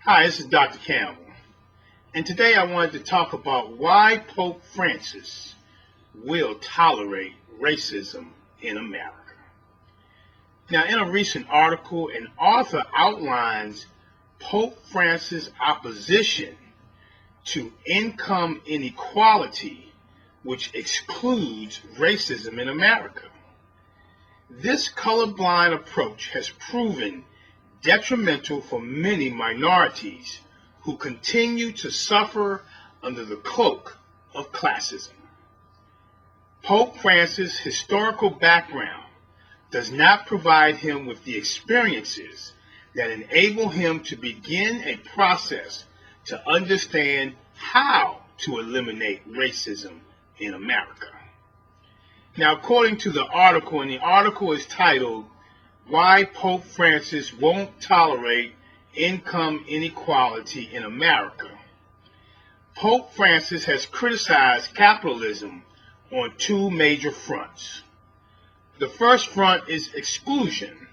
Hi, this is Dr. Campbell, and today I wanted to talk about why Pope Francis will tolerate racism in America. Now, in a recent article, an author outlines Pope Francis' opposition to income inequality, which excludes racism in America. This colorblind approach has proven detrimental for many minorities who continue to suffer under the cloak of classism. Pope Francis' historical background does not provide him with the experiences that enable him to begin a process to understand how to eliminate racism in America. Now, according to the article, and the article is titled, "Why Pope Francis Won't Tolerate Income Inequality in America," Pope Francis has criticized capitalism on two major fronts. The first front is exclusion.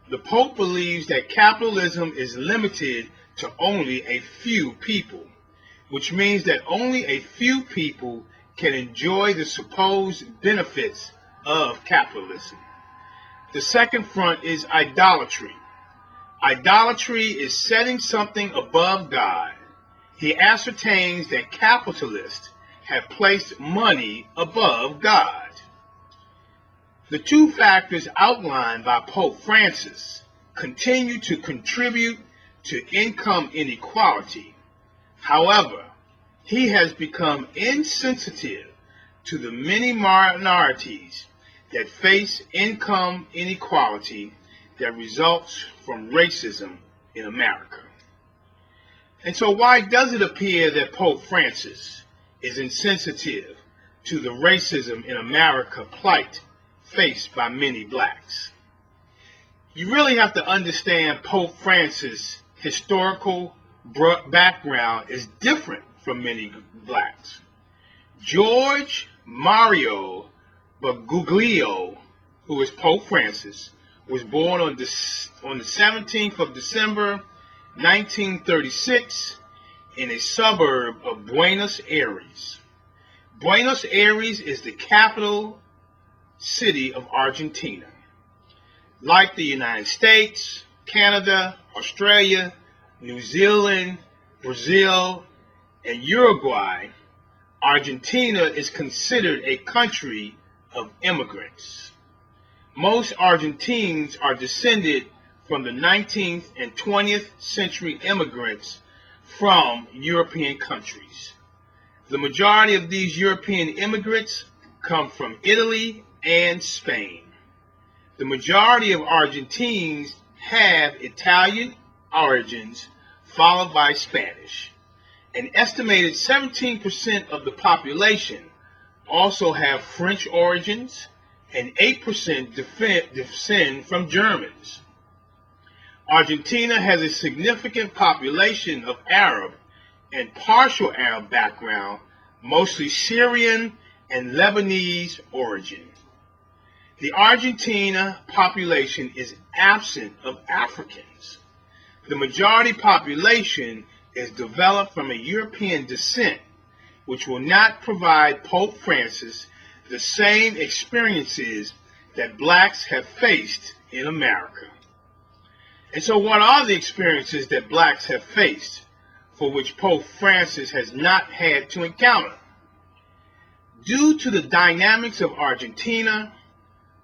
The Pope believes that capitalism is limited to only a few people, which means that only a few people can enjoy the supposed benefits of capitalism. The second front is idolatry. Idolatry is setting something above God. He ascertains that capitalists have placed money above God. The two factors outlined by Pope Francis continue to contribute to income inequality. However, he has become insensitive to the many minorities that face income inequality that results from racism in America. And so why does it appear that Pope Francis is insensitive to the racism in America plight faced by many blacks? You really have to understand Pope Francis' historical background is different from many blacks. George Mario Bergoglio, who is Pope Francis, was born on the 17th of December 1936 in a suburb of Buenos Aires. Buenos Aires is the capital city of Argentina. Like the United States, Canada, Australia, New Zealand, Brazil, and Uruguay, Argentina is considered a country of immigrants. Most Argentines are descended from the 19th and 20th century immigrants from European countries. The majority of these European immigrants come from Italy and Spain. The majority of Argentines have Italian origins, followed by Spanish. An estimated 17% of the population also have French origins, and 8% descend from Germans. Argentina has a significant population of Arab and partial Arab background, mostly Syrian and Lebanese origin. The Argentina population is absent of Africans. The majority population is developed from a European descent, which will not provide Pope Francis the same experiences that blacks have faced in America. And so what are the experiences that blacks have faced for which Pope Francis has not had to encounter? Due to the dynamics of Argentina,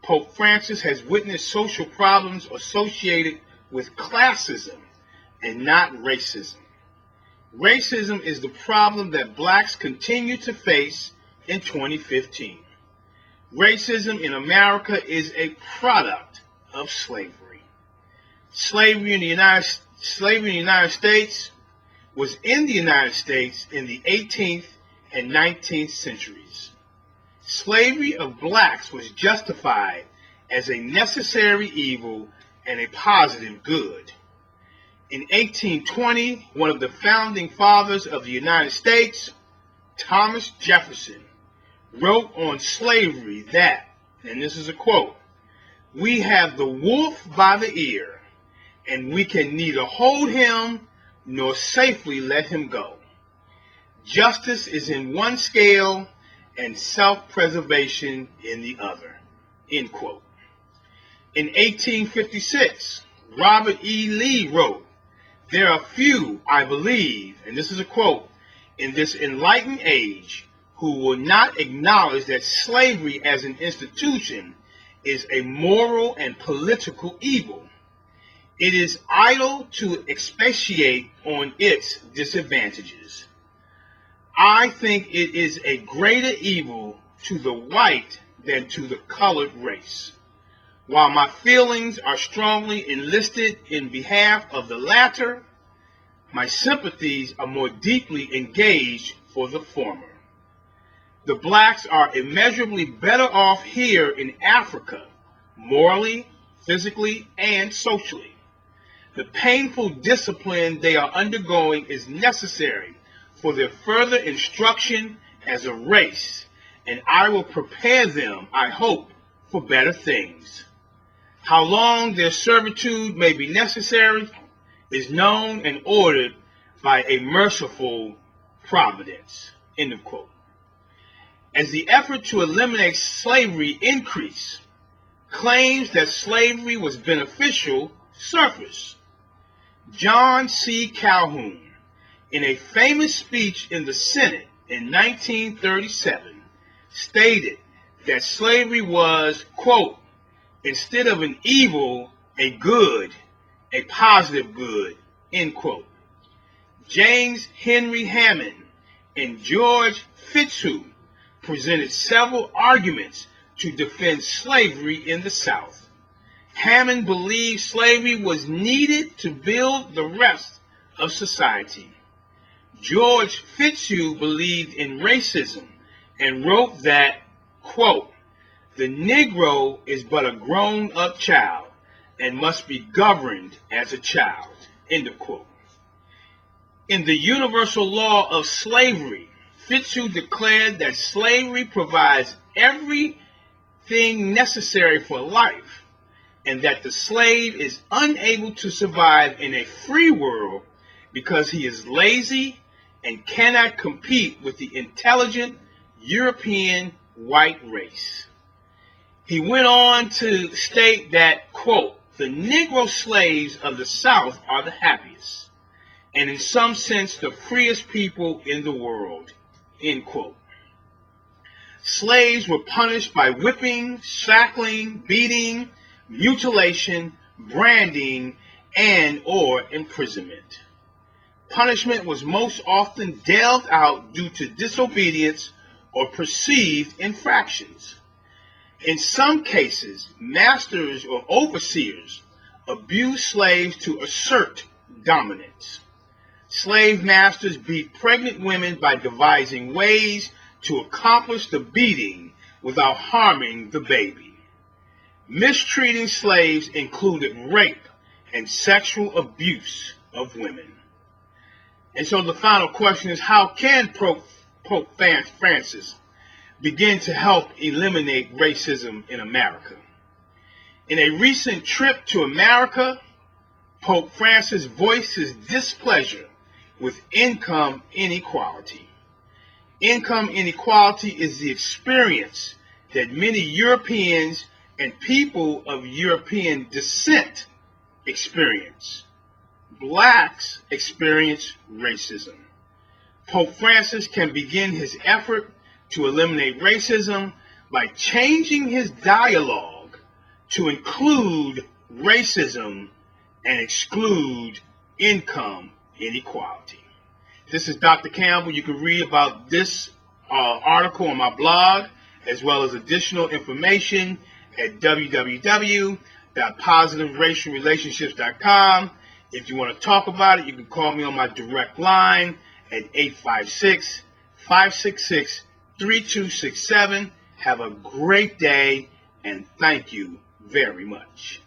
Pope Francis has witnessed social problems associated with classism and not racism. Racism is the problem that blacks continue to face in 2015. Racism in America is a product of slavery. Slavery in the United States was in the United States in the 18th and 19th centuries. Slavery of blacks was justified as a necessary evil and a positive good. In 1820, one of the founding fathers of the United States, Thomas Jefferson, wrote on slavery that, and this is a quote, "We have the wolf by the ear, and we can neither hold him nor safely let him go. Justice is in one scale and self-preservation in the other." End quote. In 1856, Robert E. Lee wrote, "There are few, I believe," and this is a quote, "in this enlightened age who will not acknowledge that slavery as an institution is a moral and political evil. It is idle to expatiate on its disadvantages. I think it is a greater evil to the white than to the colored race. While my feelings are strongly enlisted in behalf of the latter, my sympathies are more deeply engaged for the former. The blacks are immeasurably better off here in Africa, morally, physically, and socially. The painful discipline they are undergoing is necessary for their further instruction as a race, and I will prepare them, I hope, for better things. How long their servitude may be necessary is known and ordered by a merciful providence." End of quote. As the effort to eliminate slavery increased, claims that slavery was beneficial surfaced. John C. Calhoun, in a famous speech in the Senate in 1937, stated that slavery was, quote, "instead of an evil, a good, a positive good," end quote. James Henry Hammond and George Fitzhugh presented several arguments to defend slavery in the South. Hammond believed slavery was needed to build the rest of society. George Fitzhugh believed in racism and wrote that, quote, "the Negro is but a grown-up child and must be governed as a child," end of quote. In the universal law of slavery, Fitzhugh declared that slavery provides everything necessary for life, and that the slave is unable to survive in a free world because he is lazy and cannot compete with the intelligent European white race. He went on to state that, quote, "the Negro slaves of the South are the happiest, and in some sense the freest people in the world," end quote. Slaves were punished by whipping, shackling, beating, mutilation, branding, and or imprisonment. Punishment was most often dealt out due to disobedience or perceived infractions. In some cases, masters or overseers abused slaves to assert dominance. Slave masters beat pregnant women by devising ways to accomplish the beating without harming the baby. Mistreating slaves included rape and sexual abuse of women. And so the final question is, how can Pope Francis begin to help eliminate racism in America? In a recent trip to America, Pope Francis voiced his displeasure with income inequality. Income inequality is the experience that many Europeans and people of European descent experience. Blacks experience racism. Pope Francis can begin his effort to eliminate racism by changing his dialogue to include racism and exclude income inequality. This is Dr. Campbell. You can read about this article on my blog, as well as additional information at www.positiveracialrelationships.com. If you want to talk about it, you can call me on my direct line at 856-566-3267. Have a great day, and thank you very much.